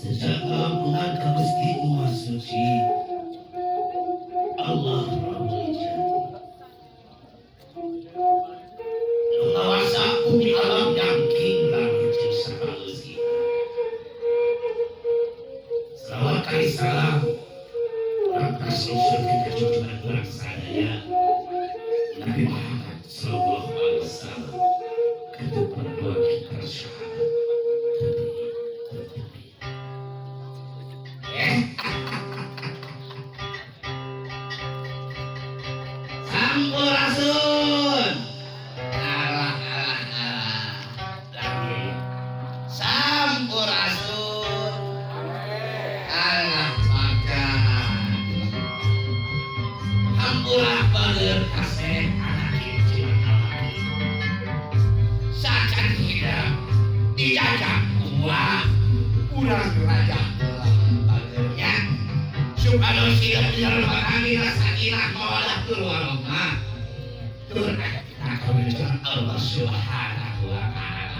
Sejak ampungan ka Gusti Maha Suci Allah Rabbul Ngawasa bumi alam dangking langit saeusi. Salawat kali salam urang kasusun ka junjungan urang sadaya Nabi Muhammad sallallahu alaihi wasallam kada perdua kita sahabat. Sampurasun. Alah lagi. Sampurasun. Alah makan. Hampura bager kasih anak kecil lagi. Sacan hidup dijajak gua urang raja bagernya. Subhanahu siap nyerbat angin sakinah mawaddatul warahmah. Turun aja kita kebenaran Allah Subhanahu wa taala.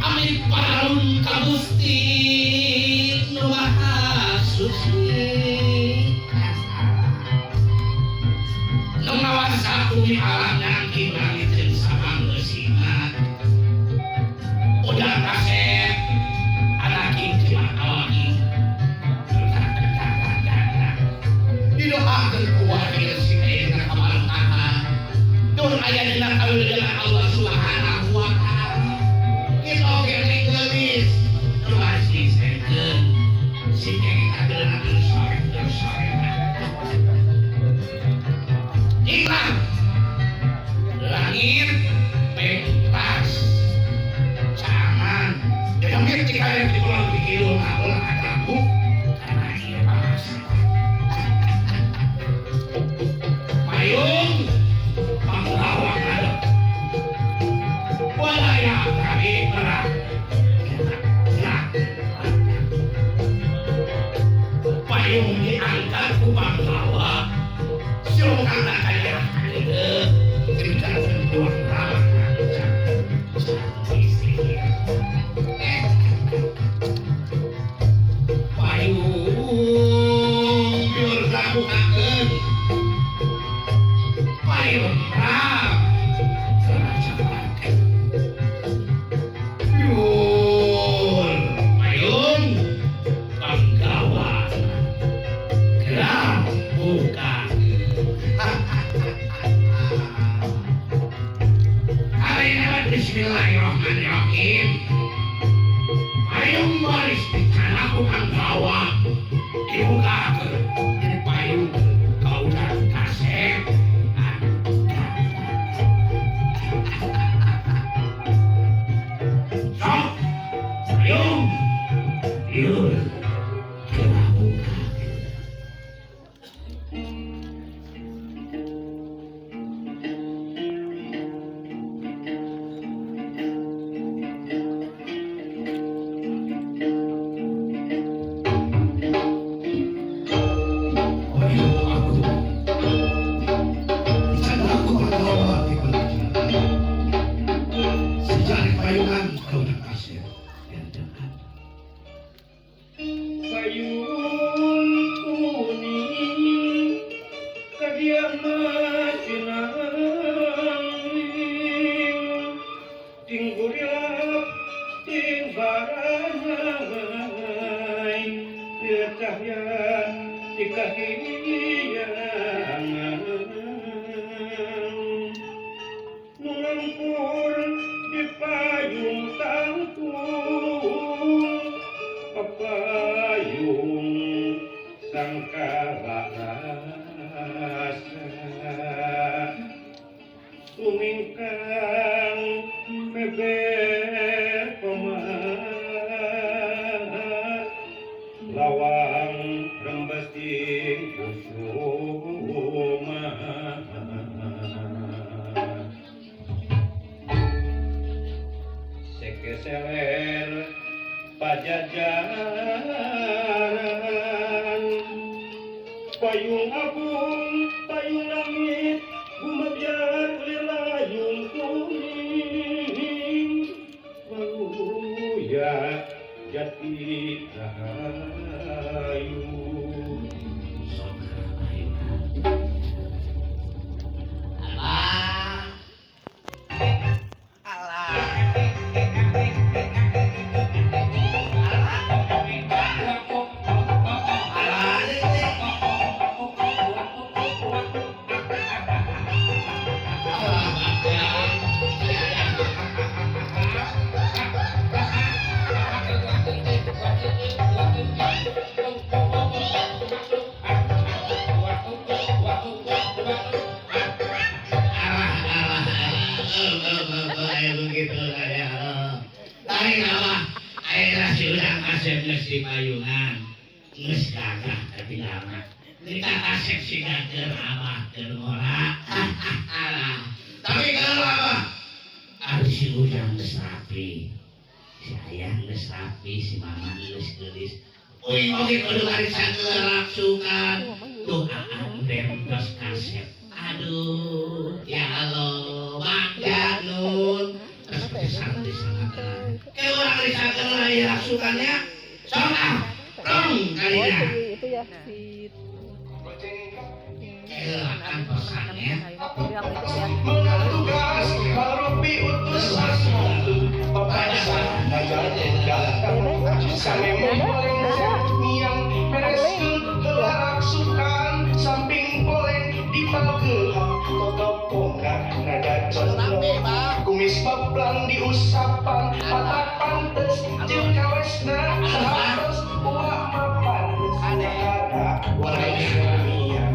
Amin parun ka Gusti Nu Maha Suci. Nu ngawasa bumi alam nangking langit jeung saanggeusina. Udah kasep anak kincir awaki didoakan kuat dengan si dengan kemalantahan don ayah dengan dengan Allah Subhanahu wa ta'ala kita oke gelis terus diseken si kita dengan sore iklan langit pentas jangan jangan ngerti kalian di pulau pikir ulah katamu karena ia bahasa mayung panglawang ada walaya kami merah payung diangkat ku panglawa silakan kaya cerita tentang ramah payung biar lakukan payung ram kerajaan yul payung panggawan geram buka Bismillahirrahmanirrahim. Payung baris dicanaku panggawa dibukakan jadi payung kau dan kasep sok payung yul kena buka. sumingkang bebek pemat lawang rembesing kusuma sekeseler pajajaran payung agung payung langit gumabyat lilayung kuning maluya jati rahayu si payungan geus gagah tapi lama kita kasih si gager abah keur ngora tapi kalau abah harus si ujang geus rapi si ayah geus rapi si mama geus geulis uing oge kudu warisan ngeraksukan tuh aan bentos kaset aduh ya Allah bangga nun terus santai sangat kayak orang risakan lah ya raksukannya soalnya rong kalinya itu ya si akan pesannya menatugas harupi utusan pada sampai memboleng yang bereskeun heula raksukan samping boleng dipagehan totop pongkak nada condong kumis baplang diusapan patak pantes jeung kawesna sahatos ulah mapantes ada warai dunia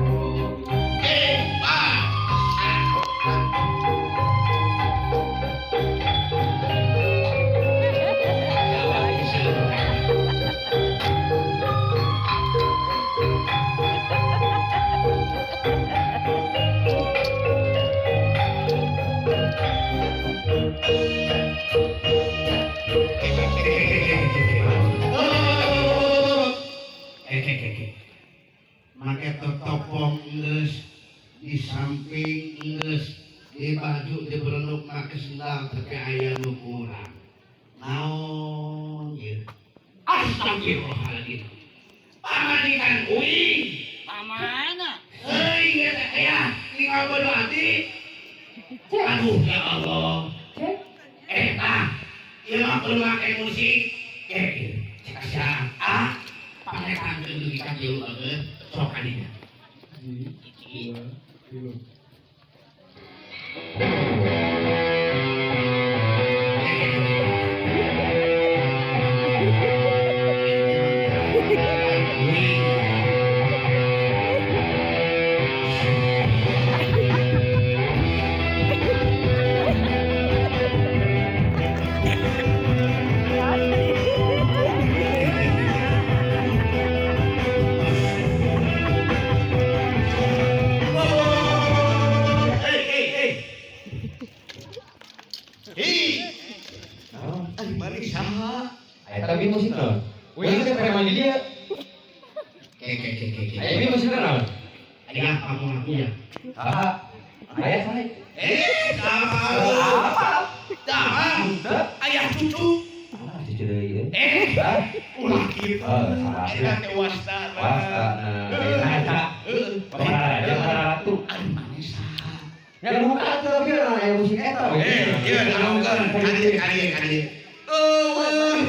make totopong geus di samping geus di baju di berenduk make sendal tapi aya nu kurang naon ieu astagfirullahaladzim pamajikan uing pamana heuy eta aya tinggal bodo hati aduh ya Allah eta ieu mah kudu make musik cek asa panekan deui ka jeu eueuh sok adinya. Tapi musik non, wih kita preman di dia. Ayah ini musik non, Ayah kamu ngakunya. ayah saya. Ayah cucu. Cucu dari ini. Ulah gitu. Salah. Tewas Ratu. Yang buka tapi orang musik eta. Iya, kali.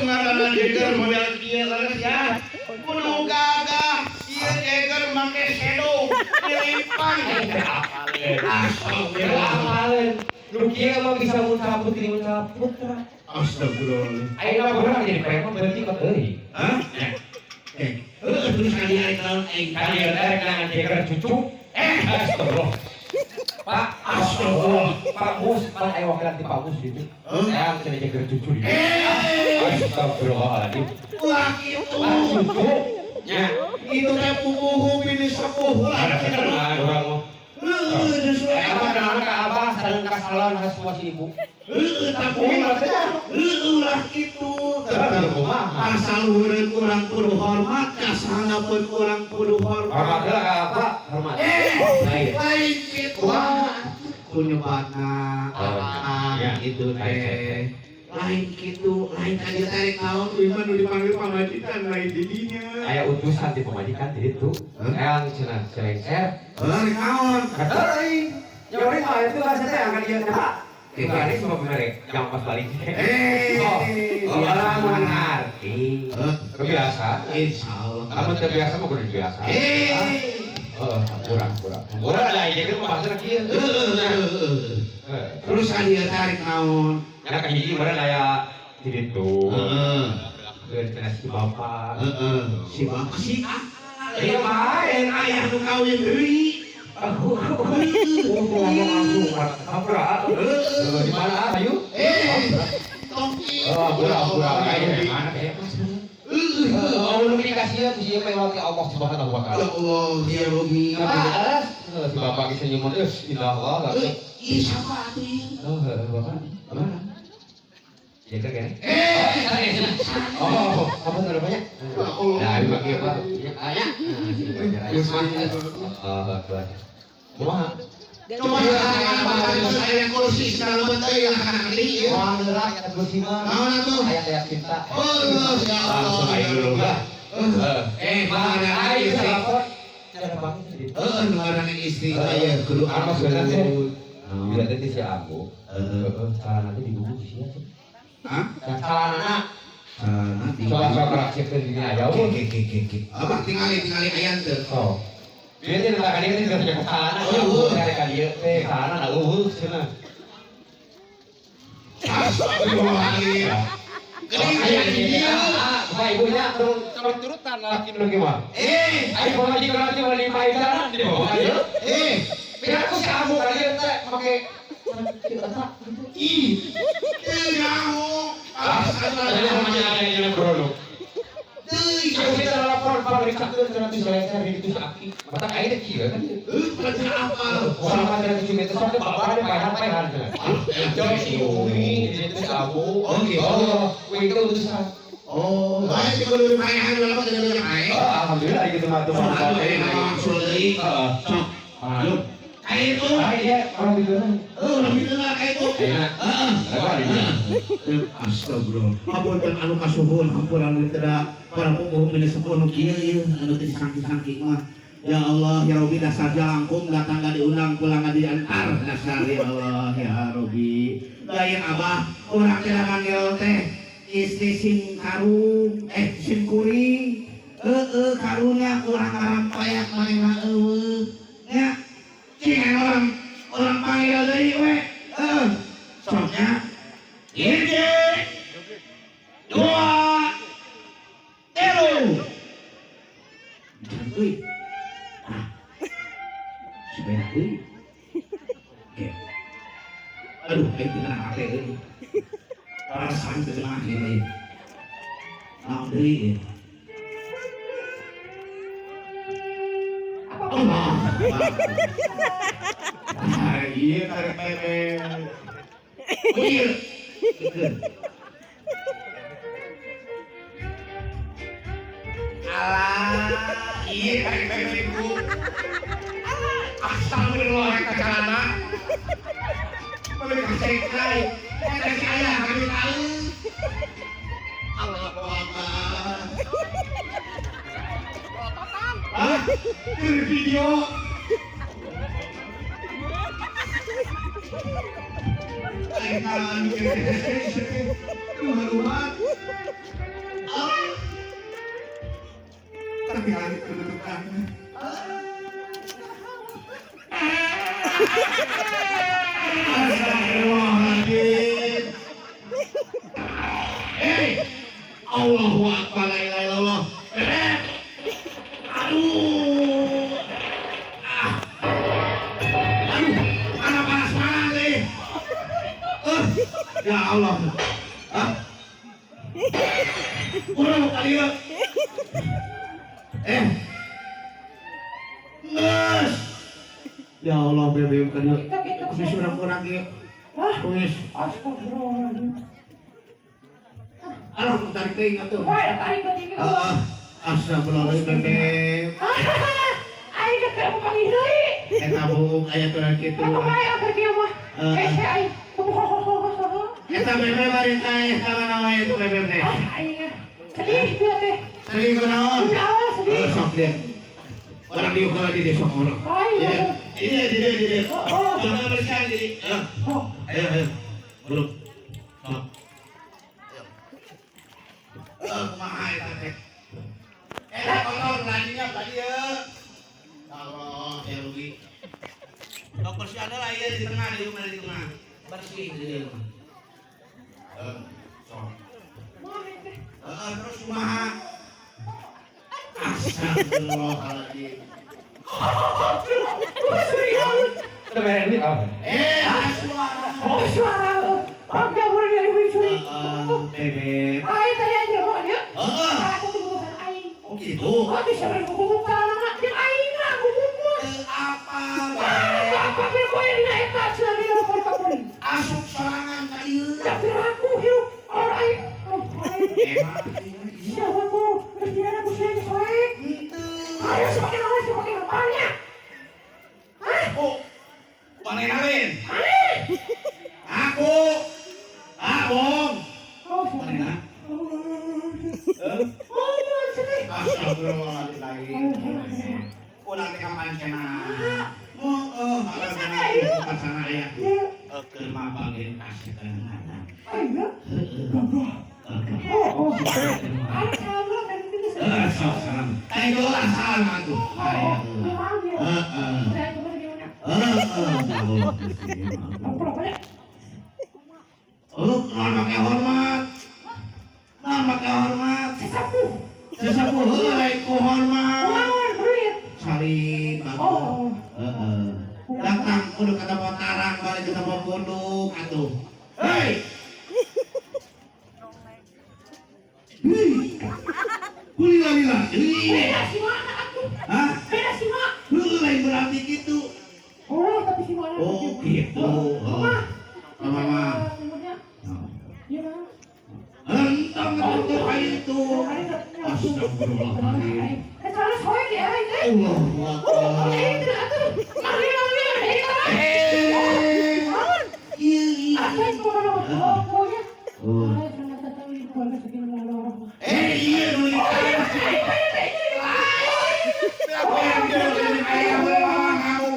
Ngaranna Jagger model kieu leres ya. Kudu gagah, ieu Jagger make shadow, nilipan. Astagfirullah. Lu kieu mah bisa muncaput ini muncaput. Astagfirullah. Ayeuna urang jadi preman berarti kok euy. Hah? Terus kali aing tahu aing Kalian erek nangan Jagger cucu. Astagfirullah. Pak, Pak Mus, Pak ayo wakilan di Pak Mus gitu. Yang cenah jaga cucu di. Astagfirullahaladzim. Ulah gitu. Ya, Itu teh pupuh bini sepuh ulah gitu. orang mau. Apa anak abah sareng kasalan khas puasi ibu. Tapi ulah gitu. Asal urang kurang kudu hormat, kasangapeun kurang kudu hormat. Hormatlah ka apa? Hormat. Lain gitu. Kunyobatna itu teh. Lain gitu, lain aja tarik naon iman nu dipanggil pamajikan lain didinya. Aya utusan di pemajikan di itu. Yang cenah selengser. Lain naon? Kata lain. Nyori mah itu bahasa teh akan dia teh. Ini semua bener yang pas balik. Orang mengerti. Kebiasa. Insyaallah. Kamu terbiasa mau kudu biasa. Kurang. Kurang ada aja kan maksudnya kieu. Terus dia tarik naon? Ya kan hiji meureun aya di ditu. Keun si bapak. Si bapak si Iya main ayah nu kawin deui. Di mana ayo? Tongki. Pura-pura kayak mana kayak pas. Lu dikasih ya sih melewati Allah Subhanahu wa taala. Ya Allah, ya Robi. Si bapak bisa nyumun indah Allah. Ih, siapa atuh? Bapak. Mana? Jaga kan? Apa namanya? Nah, itu pakai apa? Aya. Kumaha? Coba saya yang kursi segala bentuk yang akan ahli. Rakyat bersima. Naon atuh? Ayat-ayat cinta. Oh, ya Langsung aja dulu lah. mana aja istri? Ngarang istri aya kudu Apa anak sebenarnya? kudu. Bila tadi si Abu, salah nanti dibungkus sih ya. Hah? Salah anak. Nanti. Coba cek di sini aja. Apa tinggali ayan teh? Oh. Dia tidak akan ini tidak punya kesalahan. Dari kali kesalahan ada cenah. Astagfirullahaladzim. Gede aya di dia. Bapak ibunya turut-turutan laki lagi mah. Ayo kalau di kalau cuma 5 jalan di bawah aja. Biar aku kamu kali teh pakai Ih. Jauh. namanya ada yang berono. Deui. Aku kita lapor pabrik sakit nanti selesai itu sakit. Mata air kira kan. Berarti apa? Sama dengan 7 meter sampai bapak ada bayar. Jadi si Umi itu si Abu. Oh, gitu. Itu utusan. Oh, baik sih kalau main berapa tadi main? Alhamdulillah gitu mah tuh. Langsung deui. Sok. Ayo. Kayak itu. Iya, orang gitu. Lebih tengah kayak itu. Astagfirullah. Hapunten anu kasuhun, hampura anu tidak para pumuh ini sepuh nu kieu ieu anu teu disangki-sangki mah. Ya Allah, ya Rabbi dasar jalangkung datang gak diundang pulang gak diantar dasar ya Allah ya Rabbi. Lain abah urang teh manggil teh istri sim karung sim kuring. Karunya urang arang payak manehna eueuh. Ya. Cing orang panggil deui we. Soknya. 1, 2, 3. Santuy. Supaya deui. Oke. Aduh, itu kena hati deui. Perasaan teu kena deui. Naon deui? Allah. Iya tarik meme. Iya. Alah, iya tarik meme bu. Astagfirullah kacana. Boleh kasih dari saya kami tahu. Allah Akbar. Hah? Dari video. Kaitan rumah-rumah. Tapi hari kedudukan. Astagfirullahaladzim. Allahu Akbar, la ilaha illallah. Aduh. Aduh. Ya Allah. Hah? Kurang kali ya. Nges. Ya Allah, bebek kan ya. Kumis kurang ya. Kumis. Aduh, tarik ting atuh. Astagfirullahaladzim, bebek. Ayo ke panggil deui. Eta bung aya turan kitu. Ayo ke dia mah. Ayo. Eta bebek bari teh kana wae itu bebek teh. Ayo. Sedih dia teh. Sering kunaon? Sedih. Sok dia. Orang dia kalau di sok orang. Ayo. Ini. Jangan bersan jadi. Ayo. Belum. Sok. Kumaha eta teh? Eta kotor lainnya tadi ya. Allah, ya rugi. Dokter si ada lah ya di tengah, di tengah. Bersih di rumah. Sok. Terus kumaha? Astagfirullahaladzim. Udah bayar duit apa? Suara. Oh, suara. Oke, boleh dari Wisuri. Bebek. Ayo tadi aja kok dia. Aku tuh bukan aing. Oh gitu. Oh, bisa berkumpul kalau nak yang aing lah kumpul. Apa? Apa yang kau yang naik tak sudah di luar kapal. Asup serangan kali. Tapi aku hidup orang aing. Siapa aku? Kerjaan aku sudah sesuai. Ayo semakin lama semakin banyak. Oh, panen awin. Aku. Bong. Oh, Panen. Astagfirullahaladzim. Ulang teh kapan cenah. Malah cenah sana ya. Keur mabangin kasih tenan. ayo. Oh, ayo kalau kan ini Sok salam. Ayo lah salam atuh. Ayo. Saya kemarin gimana? Apa ya? Pakai hormat. Pakai hormat. Sesapu. Sesepuh heulai ku hormat. Lawan berit. Salin bagus. Datang kudu kata potarang balik kata pondok atuh. Hei. Lila. Beda si mana aku? Hah? Beda si mana? Heulai berarti gitu. Oh, tapi si mana? Oh, gitu. Mama. Gimana? Entang itu itu. Astagfirullahaladzim. Terus hoek ya, ini. Allahu Akbar. Itu atuh. Mari. Iya. Apa itu mana? Oh, pokoknya. Oh. Ayo, selamat datang di keluarga Sakinah Mawaddah. Iya dulu. Apa yang jadi ayam lawan kamu?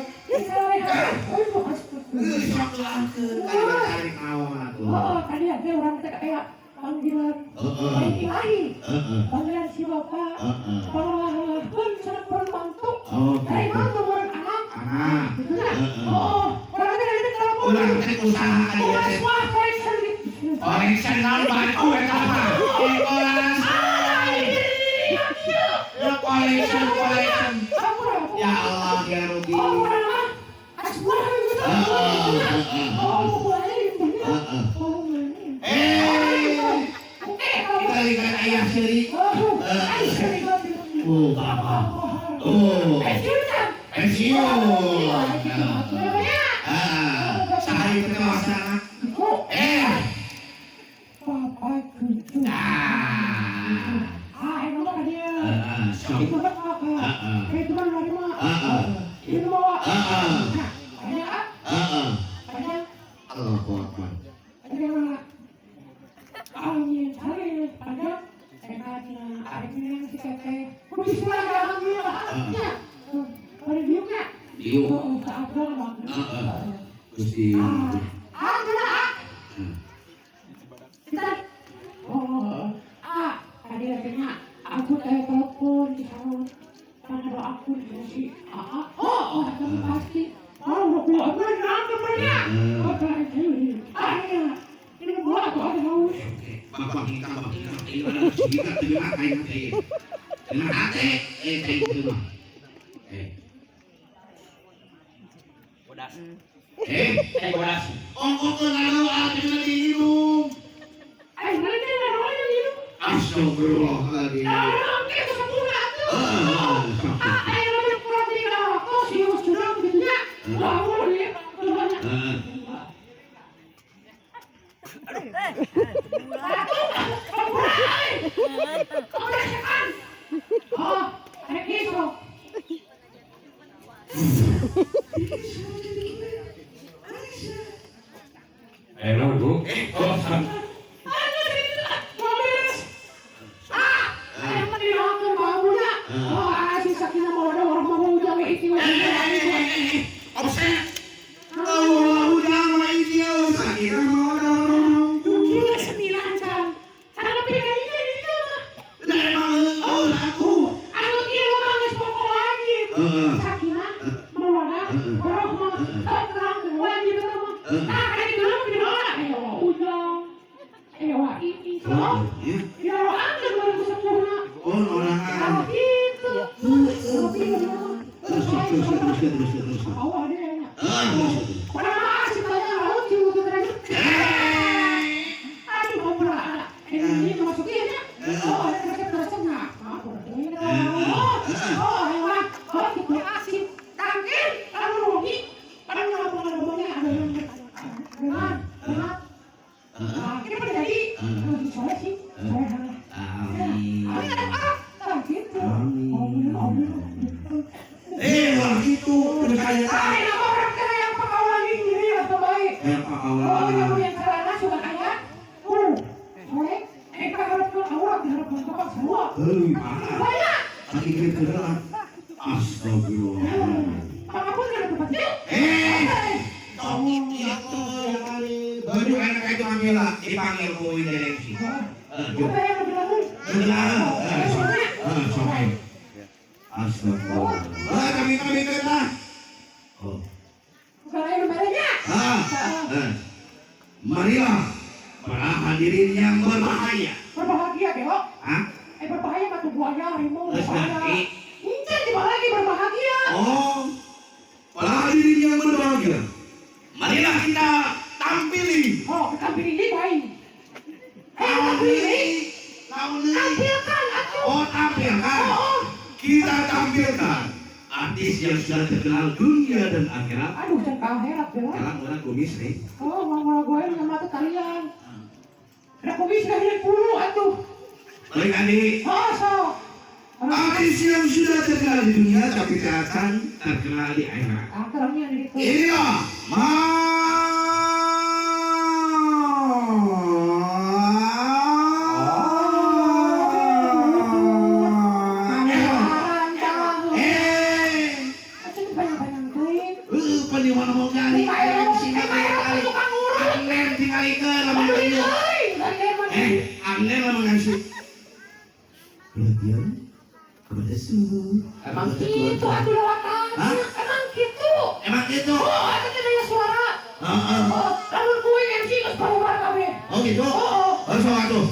Sok langkeun kali tarik awak atuh. Oh, tadi ada orang kayak panggilan ilahi. Panggilan si bapak. Panggilan sangat bermantu. Dari mantu orang anak. Anak. Gitu ya? Oh, orang dari itu kalau mau. Ulang teh usaha aja Orang teh. semua koleksi gitu. Koleksi naon batu eta mah. Koleksi. Ya Allah, ya Rabbi. Oh, mana? Asmah gitu. Oh, boleh. Oh, Kita lihat ayah seri. Pensiun. Sehari kita wasana. Papa kucu. Emang apa dia? Itu kan apa? Itu kan lari mah. Itu bawa. Ada? Ada? Allahu Akbar. Ada mana? Angin, hari ada. Sehatnya, ada yang si kakek. Kudu suara alhamdulillah. Ya. Ada dia enggak? Diu. Oh, saat banget. Gusti. Kita. Oh, tadi katanya aku kayak telepon di sana. Karena doa aku dikasih. Oh, kamu pasti. Udah keluar namanya. Ini buat aku ada haus. Bapak kita terima kasih. Terima kasih. Terima. Bodas. Bodas. Bodas. Ongkong lalu akhirnya dihiru. Astagfirullahaladzim. Orang itu sempurna tuh. Ayo lebih kurang di waktu sih harus curang gitu ya. Lalu dia oh, ada gitu. Ayo Bu. Baju anak itu ambil dipanggil kuwi dari sini. Astagfirullah. Kami kena. Oh. Marilah para hadirin yang berbahagia. Berbahagia, Beo. Hah? Berbahaya batu buaya, harimau, Lagi. ini di mana lagi berbahagia? Oh, para hadirin yang berbahagia. Marilah kita tampili. Oh, kita pilih ini baik. Tampilkan, atuh. Oh, tampilkan. Oh. Kita tampilkan artis yang sudah terkenal dunia dan akhirat. Aduh, jangan herat, Beo. Sekarang orang kumis nih. Oh, mau gue yang mata kalian. Ada kumis dari puluh, atuh. Baik adik. Oh, so. Artis yang sudah terkenal di dunia tapi tidak akan terkenal di akhirat. Kerangnya di situ. Inilah di mana mau nyari di sini kali angin tinggal ikan lama itu angin lama ngasih perhatian kepada suhu Emang gitu, aku lewatan. Emang gitu. Emang gitu? Oh, aku tidak suara. Oh, lalu gue MC ke sekolah kami. Oh gitu? Oh, soal itu.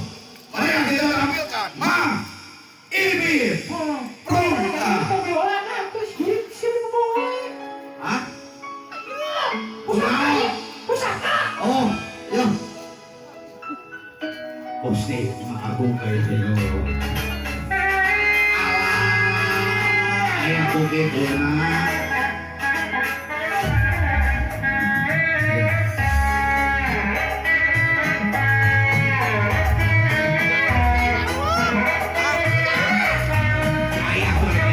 Mari kita tampilkan Ibi Pramita. Hah? Pusaka. Oh, ya. Pasti aku kayak gitu. Ayah bukit ya nak. Ayah bukit itu.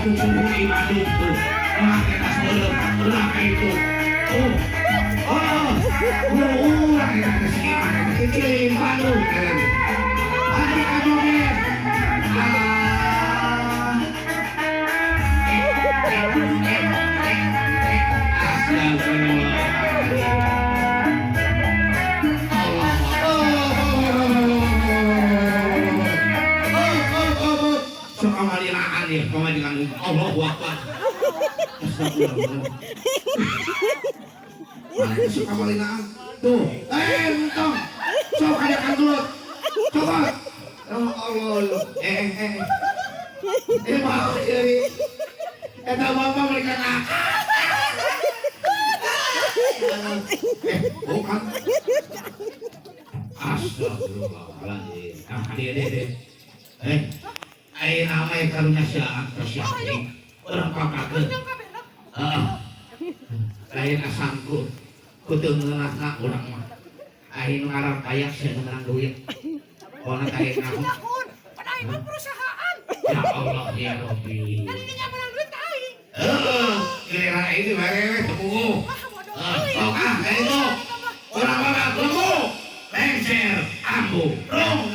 kumpul badut tuh. Ulah kita sebelum, ulah itu. Ulah kita kesekiman, kecilin badut kan. Adik kajoget. Allahu Akbar. Suka malinaan. Tuh, entong. Coba kayakan dulu. Coba. Allah. Mau ini. Eta bapak mereka nak. Bukan. Astagfirullahaladzim. Deh. Ayo namanya karunya siang tersiapin orang papakan lain asangku kutung ngelakna orang mah ayo ngarang kayak saya menang duit kalau kayak namun Padahal perusahaan. ya Allah ya Rabbi Tadinya menang duit tahi. kira ini mereka temu itu orang temu lengser ambu rong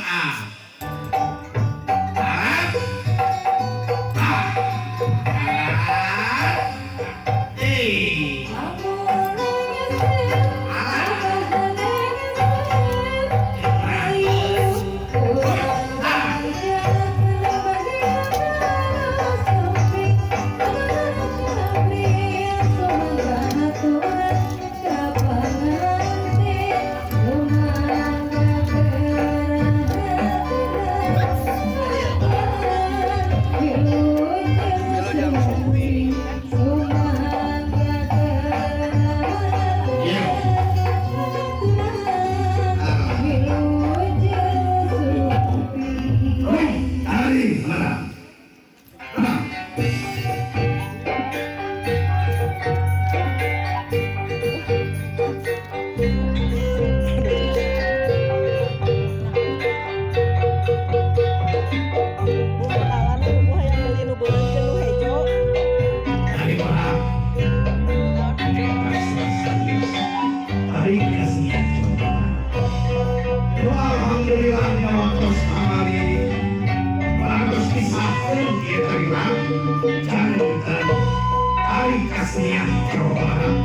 Kasihnya Jawa Barat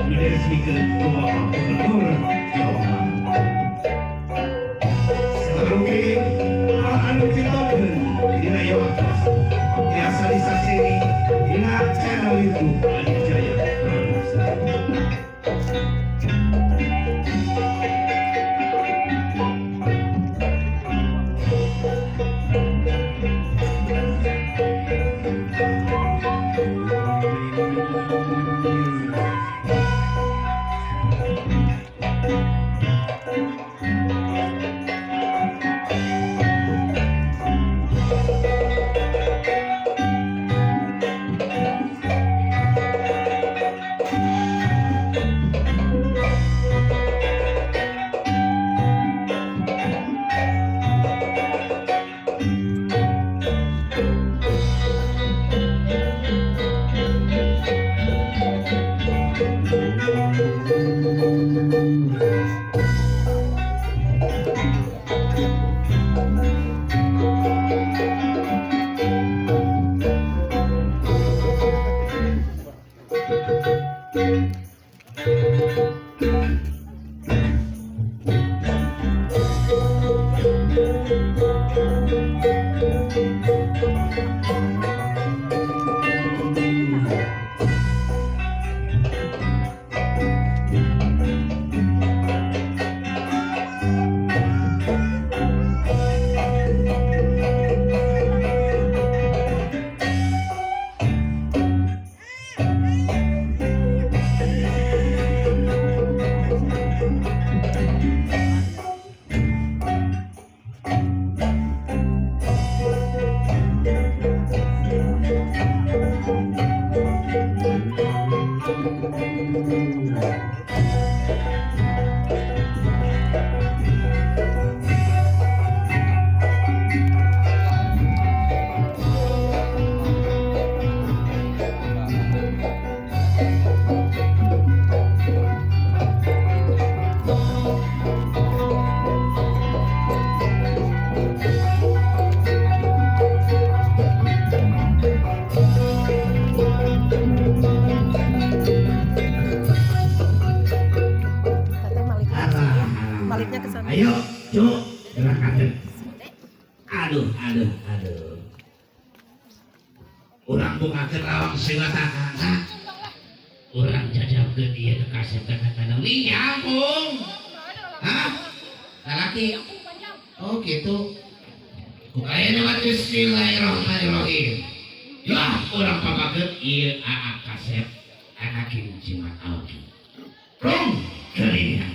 diresmikan Bapak Gubernur Jawa Barat. Selanjutnya anu ditokeun dina Yohanes biasa disaseni dina channel YouTube Adijaya Production. Silakan. Aduh. Urang buka ke lawang silakan. Urang jajabkeun ieu ke kasep kadang-kadang nih nyambung. Hah? Lalaki. Oh gitu. Kukayana mah bismillahirrahmanirrahim. Lah urang papakeun ieu aa kasep anakin jimat Aldi. Rong, kering.